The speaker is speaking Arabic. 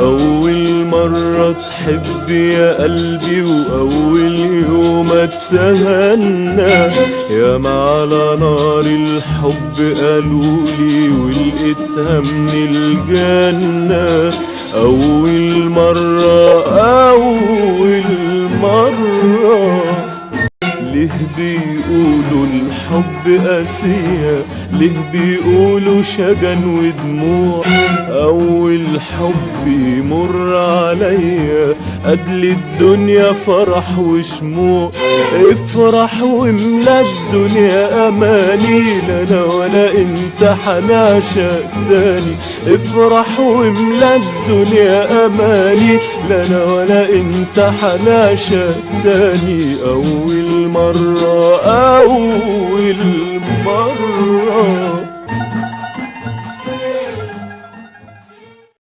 أول مرة تحب يا قلبي وأول يوم اتهنى، ياما على نار الحب قالولي ولقيتها من الجنة. أول مرة ليه بيقولوا الحب قاسية، ليه بيقولوا شجن ودموع؟ أول حب يمر عليا قدل الدنيا فرح وشموع. افرح واملا الدنيا أماني، لا أنا ولا انت حنعشق تاني. افرح واملا الدنيا أماني، لا أنا ولا انت حنعشق تاني. أول مرة